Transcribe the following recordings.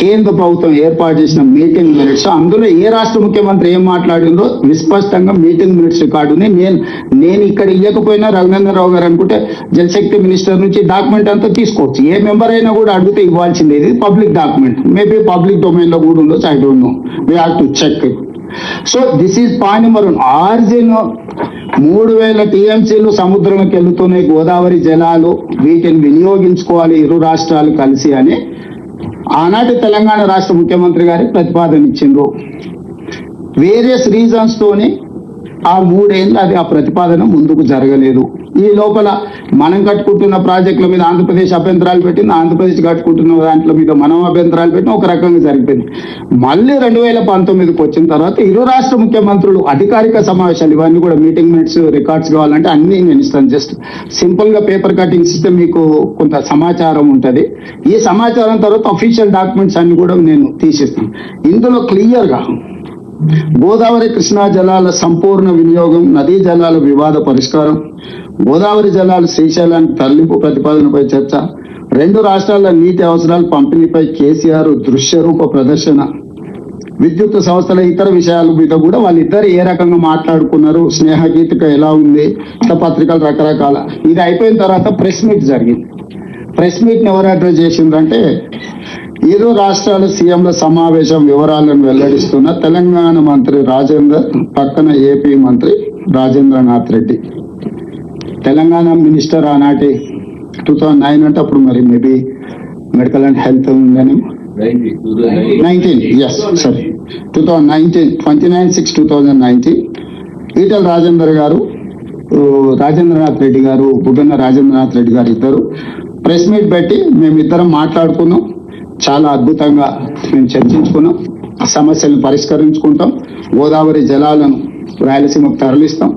కేంద్ర ప్రభుత్వం ఏర్పాటు చేసిన మీటింగ్ మినిట్స్, అందులో ఏ రాష్ట్ర ముఖ్యమంత్రి ఏం మాట్లాడిందో విస్పష్టంగా మీటింగ్ మినిట్స్ రికార్డుని నేను ఇక్కడ ఇవ్వకపోయినా రఘునందన్ రావు గారు అనుకుంటే జలశక్తి మినిస్టర్ నుంచి డాక్యుమెంట్ అంతా తీసుకోవచ్చు. ఏ మెంబర్ అయినా కూడా అడిగితే ఇవ్వాల్సింది. ఇది public document, maybe public domain లో కూడా ఉండొచ్చు, I don't know, we have to check it. So this is point number 1. ఆర్జిన్ 3000 టీఎంసీలు సముద్రంలోకి వెళ్తున్నాయి గోదావరి జలాలు, వీటిని వినియోగించుకోవాలి ఇరు రాష్ట్రాలు కలిసి అని ఆనాటి తెలంగాణ రాష్ట్ర ముఖ్యమంత్రి గారి ప్రతిపాదన ఇచ్చిండ్రు. వేరియస్ రీజన్స్ తోని ఆ 3 ఏళ్ళు అది ఆ ప్రతిపాదన ముందుకు జరగలేదు. ఈ లోపల మనం కట్టుకుంటున్న ప్రాజెక్టుల మీద ఆంధ్రప్రదేశ్ అభ్యంతరాలు పెట్టింది, ఆంధ్రప్రదేశ్ కట్టుకుంటున్న దాంట్లో మీద మనం అభ్యంతరాలు పెట్టిన ఒక రకంగా జరిగిపోయింది. మళ్ళీ 2019కి వచ్చిన తర్వాత ఇరు రాష్ట్ర ముఖ్యమంత్రులు అధికారిక సమావేశాలు, ఇవన్నీ కూడా మీటింగ్ మినిట్స్ రికార్డ్స్ కావాలంటే అన్ని నేను ఇస్తాను. జస్ట్ సింపుల్ గా పేపర్ కటింగ్స్ ఇస్తే మీకు కొంత సమాచారం ఉంటుంది. ఈ సమాచారం తర్వాత అఫీషియల్ డాక్యుమెంట్స్ అన్ని కూడా నేను తీసిస్తాను. ఇందులో క్లియర్ గా గోదావరి కృష్ణా జలాల సంపూర్ణ వినియోగం, నదీ జలాల వివాద పరిష్కారం, గోదావరి జలాలు శ్రీశైలానికి తరలింపు ప్రతిపాదనపై చర్చ, 2 రాష్ట్రాల నీటి అవసరాల పంపిణీపై కేసీఆర్ దృశ్య రూప ప్రదర్శన, విద్యుత్ సంస్థల ఇతర విషయాల మీద కూడా వాళ్ళిద్దరు ఏ రకంగా మాట్లాడుకున్నారు, స్నేహగీతిక ఎలా ఉంది, పత్రికలు రకరకాల. ఇది అయిపోయిన తర్వాత ప్రెస్ మీట్ జరిగింది. ప్రెస్ మీట్ ని ఎవరు అడ్రస్ చేసిందంటే ఇరు రాష్ట్రాల సీఎంల సమావేశం వివరాలను వెల్లడిస్తున్న తెలంగాణ మంత్రి రాజేందర్, పక్కన ఏపీ మంత్రి రాజేంద్రనాథ్ రెడ్డి. తెలంగాణ మినిస్టర్ ఆనాటి 2009 అంటే అప్పుడు మరి మేబీ మెడికల్ అండ్ హెల్త్ ఉందని 29/6/2019 ఈటల రాజేందర్ గారు, రాజేంద్రనాథ్ రెడ్డి గారు, బుగ్గన రాజేంద్రనాథ్ రెడ్డి గారు ఇద్దరు ప్రెస్ మీట్ పెట్టి మేమిద్దరం మాట్లాడుకున్నాం. చాలా అద్భుతంగా మేము చర్చించుకున్నాం, సమస్యలను పరిష్కరించుకుంటాం, గోదావరి జలాలను రాయలసీమకు తరలిస్తాం,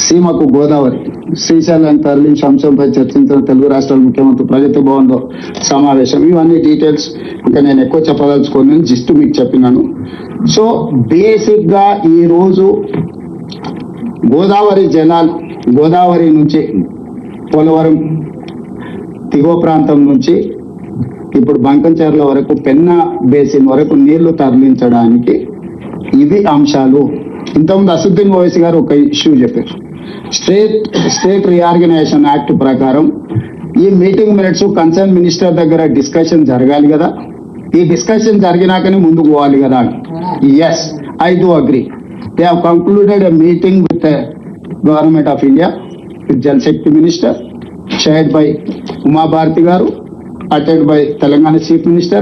సీమకు గోదావరి శ్రీశైలాన్ని తరలించే అంశంపై చర్చించిన తెలుగు రాష్ట్రాల ముఖ్యమంత్రి ప్రగతి భవన్ లో సమావేశం. ఇవన్నీ డీటెయిల్స్ ఇంకా నేను ఎక్కువ చెప్పదలుచుకోను, జస్ట్ మీకు చెప్పినాను. సో బేసిక్ గా ఈ రోజు గోదావరి జలాలు, గోదావరి నుంచి పోలవరం దిగువ ప్రాంతం నుంచి ఇప్పుడు బంకంచెర్ల వరకు, పెన్నా బేసిన్ వరకు నీళ్లు తరలించడానికి ఇవి అంశాలు. ఇంతకుముందు అసదుద్దీన్ ఓవైసీ గారు ఒక ఇష్యూ చెప్పారు. స్టేట్ రీఆర్గనైజేషన్ యాక్ట్ ప్రకారం ఈ మీటింగ్ మినిట్స్ కన్సర్న్ మినిస్టర్ దగ్గర డిస్కషన్ జరగాలి కదా, ఈ డిస్కషన్ జరిగినాకనే ముందుకు పోవాలి కదా. Yes, I do agree. They have concluded a meeting with government of India, with Jal Shakti minister, chaired by Uma Bharati garu, attended by Telangana Chief Minister